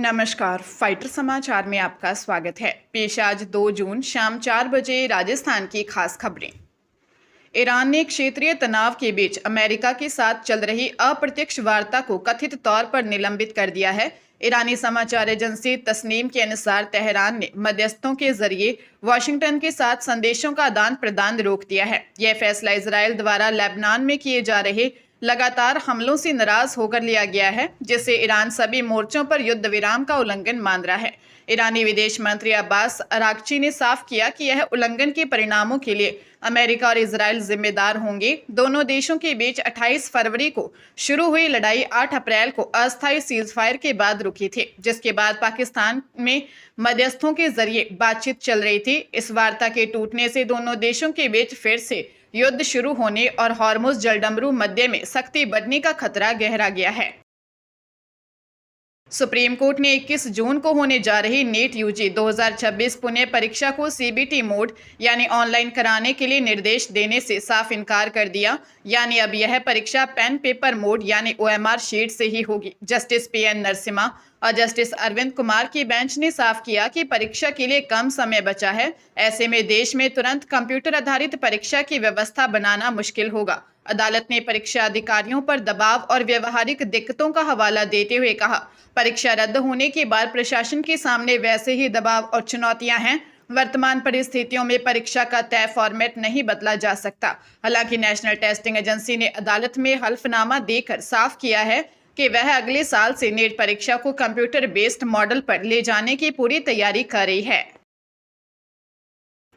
नमस्कार, फाइटर समाचार में आपका स्वागत है। पेश आज 2 जून शाम 4 बजे राजस्थान की खास खबरें। ईरान ने क्षेत्रीय तनाव के बीच अमेरिका के साथ चल रही अप्रत्यक्ष वार्ता को कथित तौर पर निलंबित कर दिया है। ईरानी समाचार एजेंसी तस्नीम के अनुसार तेहरान ने मध्यस्थों के जरिए वाशिंगटन के साथ संदेशों का आदान प्रदान रोक दिया है। यह फैसला इजरायल द्वारा लेबनान में किए जा रहे लगातार हमलों से नाराज होकर लिया गया है, जिसे ईरान सभी मोर्चों पर युद्ध विराम का उल्लंघन मान रहा है। ईरानी विदेश मंत्री अब्बास अरागची ने साफ किया कि यह उल्लंघन के परिणामों के लिए अमेरिका और इजरायल जिम्मेदार होंगे। दोनों देशों के बीच 28 फरवरी को शुरू हुई लड़ाई 8 अप्रैल को अस्थायी सीजफायर के बाद रुकी थी, जिसके बाद पाकिस्तान में मध्यस्थों के जरिए बातचीत चल रही थी। इस वार्ता के टूटने से दोनों देशों के बीच फिर से युद्ध शुरू होने और हॉर्मुज जलडमरू मध्य में सख्ती बढ़ने का खतरा गहरा गया है। सुप्रीम कोर्ट ने 21 जून को होने जा रही नीट यूजी 2026 पुणे परीक्षा को सीबीटी मोड यानी ऑनलाइन कराने के लिए निर्देश देने से साफ इनकार कर दिया। यानी अब यह परीक्षा पेन पेपर मोड यानी ओएमआर शीट से ही होगी। जस्टिस पीएन नरसिम्हा और जस्टिस अरविंद कुमार की बेंच ने साफ किया कि परीक्षा के लिए कम समय बचा है। ऐसे में देश में तुरंत कंप्यूटर आधारित परीक्षा की व्यवस्था बनाना मुश्किल होगा। अदालत ने परीक्षा अधिकारियों पर दबाव और व्यवहारिक दिक्कतों का हवाला देते हुए कहा, परीक्षा रद्द होने के बाद प्रशासन के सामने वैसे ही दबाव और चुनौतियां हैं। वर्तमान परिस्थितियों में परीक्षा का तय फॉर्मेट नहीं बदला जा सकता। हालांकि नेशनल टेस्टिंग एजेंसी ने अदालत में हल्फनामा देकर साफ किया है कि वह अगले साल से नीट परीक्षा को कंप्यूटर बेस्ड मॉडल पर ले जाने की पूरी तैयारी कर रही है।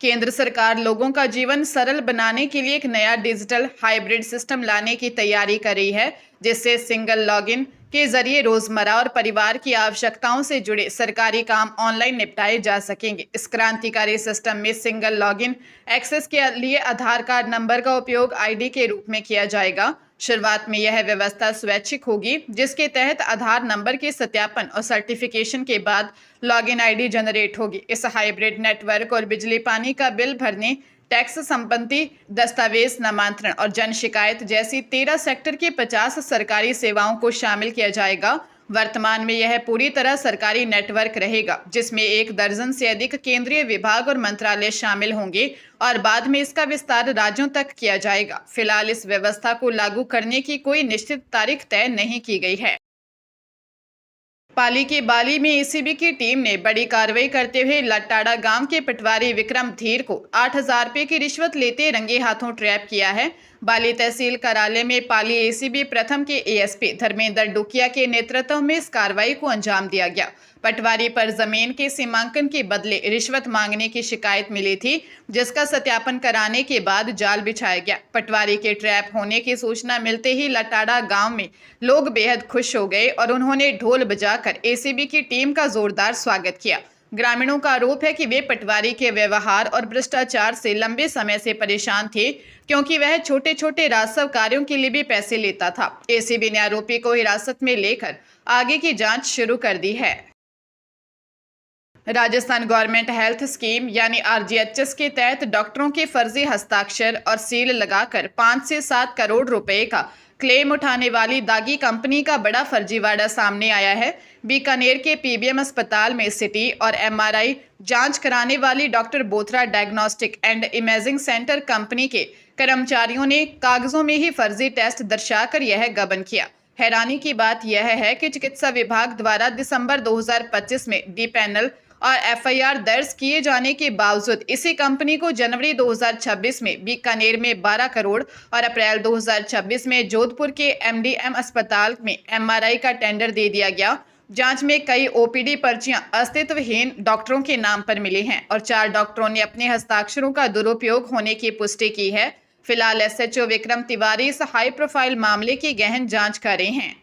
केंद्र सरकार लोगों का जीवन सरल बनाने के लिए एक नया डिजिटल हाइब्रिड सिस्टम लाने की तैयारी कर रही है, जिससे सिंगल लॉगिन के जरिए रोजमर्रा और परिवार की आवश्यकताओं से जुड़े सरकारी काम ऑनलाइन निपटाए जा सकेंगे। इस क्रांतिकारी सिस्टम में सिंगल लॉगिन एक्सेस के लिए आधार कार्ड नंबर का उपयोग आईडी के रूप में किया जाएगा। शुरुआत में यह व्यवस्था स्वैच्छिक होगी, जिसके तहत आधार नंबर के सत्यापन और सर्टिफिकेशन के बाद लॉगिन आईडी जनरेट होगी। इस हाइब्रिड नेटवर्क और बिजली पानी का बिल भरने, टैक्स संबंधी दस्तावेज नामांतरण और जन शिकायत जैसी 13 सेक्टर की 50 सरकारी सेवाओं को शामिल किया जाएगा। वर्तमान में यह पूरी तरह सरकारी नेटवर्क रहेगा, जिसमें 1 दर्जन से अधिक केंद्रीय विभाग और मंत्रालय शामिल होंगे और बाद में इसका विस्तार राज्यों तक किया जाएगा। फिलहाल इस व्यवस्था को लागू करने की कोई निश्चित तारीख तय नहीं की गई है। पाली के बाली में एसीबी की टीम ने बड़ी कार्रवाई करते हुए लटाड़ा गांव के पटवारी विक्रम धीर को 8,000 रुपये की रिश्वत लेते रंगे हाथों ट्रैप किया है। बाली तहसील कार्यालय में पाली एसीबी प्रथम के एएसपी धर्मेंद्र डुकिया के नेतृत्व में इस कार्रवाई को अंजाम दिया गया। पटवारी पर जमीन के सीमांकन के बदले रिश्वत मांगने की शिकायत मिली थी, जिसका सत्यापन कराने के बाद जाल बिछाया गया। पटवारी के ट्रैप होने की सूचना मिलते ही लटाड़ा गांव में लोग बेहद खुश हो गए और उन्होंने ढोल बजाकर एसीबी की टीम का जोरदार स्वागत किया। ग्रामीणों का आरोप है कि वे पटवारी के व्यवहार और भ्रष्टाचार से लंबे समय से परेशान थे, क्योंकि वह छोटे छोटे राजस्व कार्यों के लिए भी पैसे लेता था। एसीबी ने आरोपी को हिरासत में लेकर आगे की जांच शुरू कर दी है। राजस्थान गवर्नमेंट हेल्थ स्कीम यानी आरजीएचएस के तहत डॉक्टरों के फर्जी हस्ताक्षर और सील लगाकर 5 से 7 करोड़ रुपए का क्लेम उठाने वाली दागी कंपनी का बड़ा फर्जीवाड़ा सामने आया है। बीकानेर के पीबीएम अस्पताल में सिटी और एमआरआई जांच कराने वाली doctor Bothra diagnostic and imaging centre company के कर्मचारियों ने कागजों में ही फर्जी टेस्ट दर्शाकर यह गबन किया। हैरानी की बात यह है कि चिकित्सा विभाग द्वारा दिसंबर 2025 में डी पैनल और एफआईआर दर्ज किए जाने के बावजूद इसी कंपनी को जनवरी 2026 में बीकानेर में 12 करोड़ और अप्रैल 2026 में जोधपुर के एमडीएम अस्पताल में एमआरआई का टेंडर दे दिया गया। जांच में कई ओपीडी पर्चियां अस्तित्वहीन डॉक्टरों के नाम पर मिली हैं और 4 डॉक्टरों ने अपने हस्ताक्षरों का दुरुपयोग होने की पुष्टि की है। फिलहाल एसएचओ विक्रम तिवारी इस हाई प्रोफाइल मामले की गहन जांच कर रहे हैं।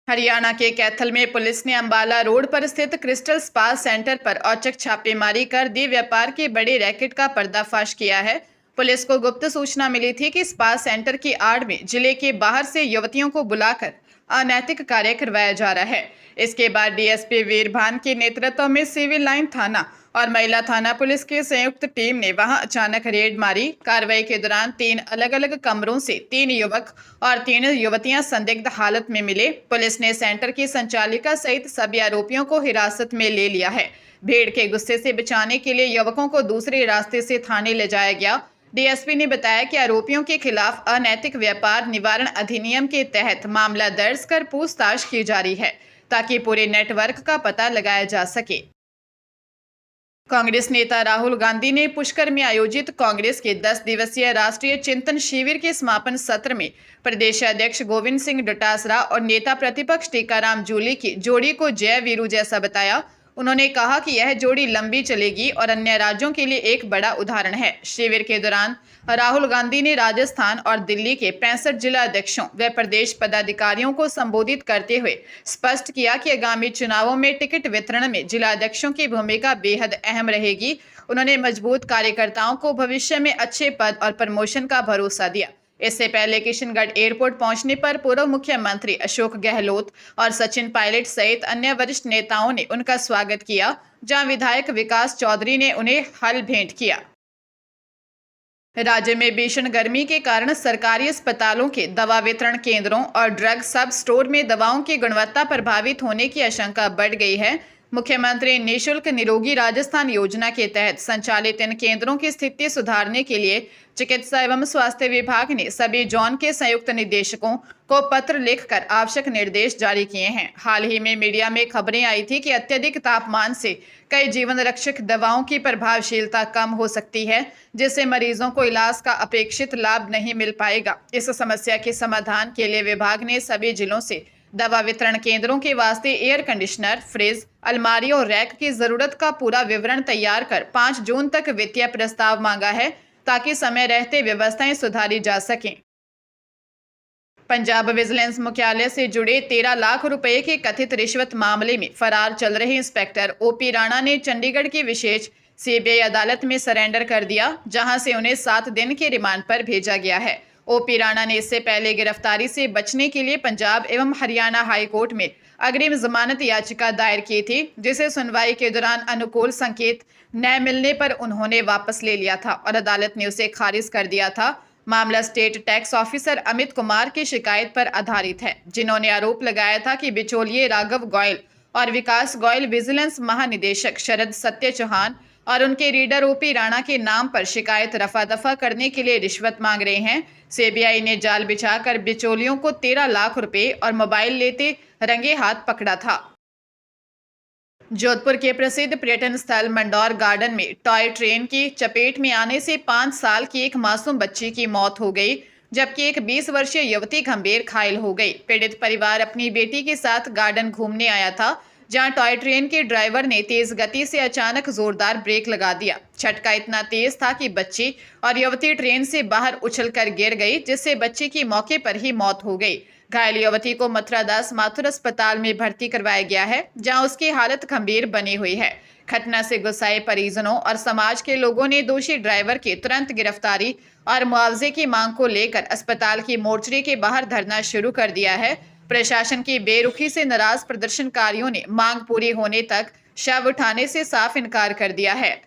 हरियाणा के कैथल में पुलिस ने अंबाला रोड पर स्थित क्रिस्टल स्पा सेंटर पर औचक छापेमारी कर देह व्यापार के बड़े रैकेट का पर्दाफाश किया है। पुलिस को गुप्त सूचना मिली थी कि स्पा सेंटर की आड़ में जिले के बाहर से युवतियों को बुलाकर अनैतिक कार्य करवाया जा रहा है। इसके बाद डीएसपी वीरभान के नेतृत्व में सिविल लाइन थाना और महिला थाना पुलिस की संयुक्त टीम ने वहां अचानक रेड मारी। कार्रवाई के दौरान 3 अलग-अलग कमरों से 3 युवक और 3 युवतियां संदिग्ध हालत में मिले। पुलिस ने सेंटर की संचालिका सहित सभी आरोपियों को हिरासत में ले लिया है। भीड़ के गुस्से से बचाने के लिए युवकों को दूसरे रास्ते से थाने ले जाया गया। डीएसपी ने बताया कि आरोपियों के खिलाफ अनैतिक व्यापार निवारण अधिनियम के तहत मामला दर्ज कर पूछताछ की जा रही है ताकि पूरे नेटवर्क का पता लगाया जा सके। कांग्रेस नेता राहुल गांधी ने पुष्कर में आयोजित कांग्रेस के 10 दिवसीय राष्ट्रीय चिंतन शिविर के समापन सत्र में प्रदेश अध्यक्ष गोविंद सिंह डोटासरा और नेता प्रतिपक्ष टीकाराम जूली की जोड़ी को जय वीरू जैसा बताया। उन्होंने कहा कि यह जोड़ी लंबी चलेगी और अन्य राज्यों के लिए एक बड़ा उदाहरण है। शिविर के दौरान राहुल गांधी ने राजस्थान और दिल्ली के 65 जिला अध्यक्षों व प्रदेश पदाधिकारियों को संबोधित करते हुए स्पष्ट किया कि आगामी चुनावों में टिकट वितरण में जिला अध्यक्षों की भूमिका बेहद अहम रहेगी। उन्होंने मजबूत कार्यकर्ताओं को भविष्य में अच्छे पद और प्रमोशन का भरोसा दिया। इससे पहले किशनगढ़ एयरपोर्ट पहुंचने पर पूर्व मुख्यमंत्री अशोक गहलोत और सचिन पायलट सहित अन्य वरिष्ठ नेताओं ने उनका स्वागत किया, जहां विधायक विकास चौधरी ने उन्हें हल भेंट किया। राज्य में भीषण गर्मी के कारण सरकारी अस्पतालों के दवा वितरण केंद्रों और ड्रग सब स्टोर में दवाओं की गुणवत्ता प्रभावित होने की आशंका बढ़ गई है। मुख्यमंत्री निःशुल्क निरोगी राजस्थान योजना के तहत संचालित इन केंद्रों की स्थिति सुधारने के लिए चिकित्सा एवं स्वास्थ्य विभाग ने सभी जोन के संयुक्त निदेशकों को पत्र लिखकर आवश्यक निर्देश जारी किए हैं। हाल ही में मीडिया में खबरें आई थी कि अत्यधिक तापमान से कई जीवन रक्षक दवाओं की प्रभावशीलता कम हो सकती है, जिससे मरीजों को इलाज का अपेक्षित लाभ नहीं मिल पाएगा। इस समस्या के समाधान के लिए विभाग ने सभी जिलों से दवा वितरण केंद्रों के वास्ते एयर कंडीशनर, फ्रिज, अलमारी और रैक की जरूरत का पूरा विवरण तैयार कर 5 जून तक वित्तीय प्रस्ताव मांगा है ताकि समय रहते व्यवस्थाएं सुधारी जा सकें। पंजाब विजिलेंस मुख्यालय से जुड़े 13 लाख रुपए के कथित रिश्वत मामले में फरार चल रहे इंस्पेक्टर ओपी राणा ने चंडीगढ़ की विशेष सीबीआई अदालत में सरेंडर कर दिया, जहां से उन्हें 7 दिन के रिमांड पर भेजा गया है। ओपी राणा ने इससे पहले गिरफ्तारी से बचने के लिए पंजाब एवं हरियाणा हाई कोर्ट में अग्रिम जमानत याचिका दायर की थी, जिसे सुनवाई के दौरान अनुकूल संकेत न मिलने पर उन्होंने वापस ले लिया था और अदालत ने उसे खारिज कर दिया था। मामला state tax officer Amit Kumar की शिकायत पर आधारित है, जिन्होंने आरोप लगाया था कि बिचौलिए राघव गोयल और विकास गोयल विजिलेंस महानिदेशक शरद सत्य चौहान और उनके रीडर ओपी राणा के नाम पर शिकायत रफा दफा करने के लिए रिश्वत मांग रहे हैं। सीबीआई ने जाल बिछाकर बिचौलियों को 13 लाख रुपए और मोबाइल लेते रंगे हाथ पकड़ा था। जोधपुर के प्रसिद्ध पर्यटन स्थल मंडौर गार्डन में टॉय ट्रेन की चपेट में आने से 5 साल की एक मासूम बच्ची की मौत हो गई, जबकि एक 20 वर्षीय युवती गंभीर घायल हो गई। पीड़ित परिवार अपनी बेटी के साथ गार्डन घूमने आया था, जहां टॉय ट्रेन के ड्राइवर ने तेज गति से अचानक जोरदार ब्रेक लगा दिया। झटका इतना तेज था कि बच्ची और युवती ट्रेन से बाहर उछलकर गिर गई, जिससे बच्ची की मौके पर ही मौत हो गई। घायल युवती को मथुरा दास माथुर अस्पताल में भर्ती करवाया गया है, जहां उसकी हालत गंभीर बनी हुई है। घटना से गुस्साए परिजनों और समाज के लोगों ने दोषी ड्राइवर की तुरंत गिरफ्तारी और मुआवजे की मांग को लेकर अस्पताल की मोर्चरी के बाहर धरना शुरू कर दिया है। प्रशासन की बेरुखी से नाराज प्रदर्शनकारियों ने मांग पूरी होने तक शव उठाने से साफ इनकार कर दिया है।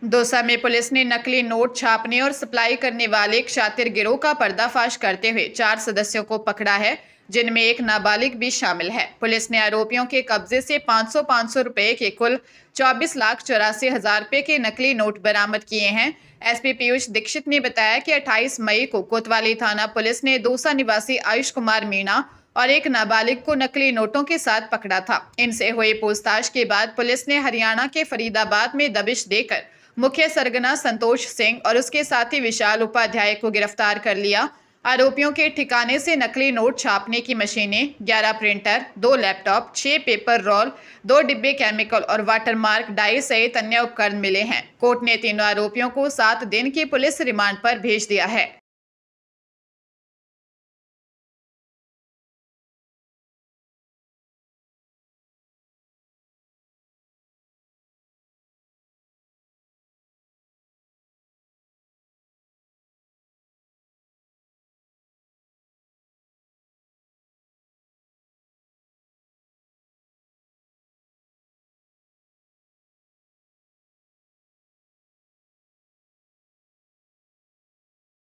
दौसा में पुलिस ने नकली नोट छापने और सप्लाई करने वाले एक शातिर गिरोह का पर्दाफाश करते हुए 4 सदस्यों को पकड़ा है, जिनमें एक नाबालिग भी शामिल है। पुलिस ने आरोपियों के कब्जे से 500 रुपए के कुल 24,84,000 रुपए के नकली नोट बरामद किए हैं। एसपी पीयूष दीक्षित ने बताया कि 28 मई को कोतवाली थाना पुलिस ने दौसा निवासी आयुष कुमार मीणा और एक नाबालिग को नकली नोटों के साथ पकड़ा था। इनसे हुई पूछताछ के बाद पुलिस ने हरियाणा के फरीदाबाद में दबिश देकर मुख्य सरगना संतोष सिंह और उसके साथी विशाल उपाध्याय को गिरफ्तार कर लिया। आरोपियों के ठिकाने से नकली नोट छापने की मशीनें, 11 प्रिंटर, 2 लैपटॉप, 6 पेपर रोल, 2 डिब्बे केमिकल और वाटरमार्क डाई सहित अन्य उपकरण मिले हैं। कोर्ट ने तीनों आरोपियों को 7 दिन की पुलिस रिमांड पर भेज दिया है।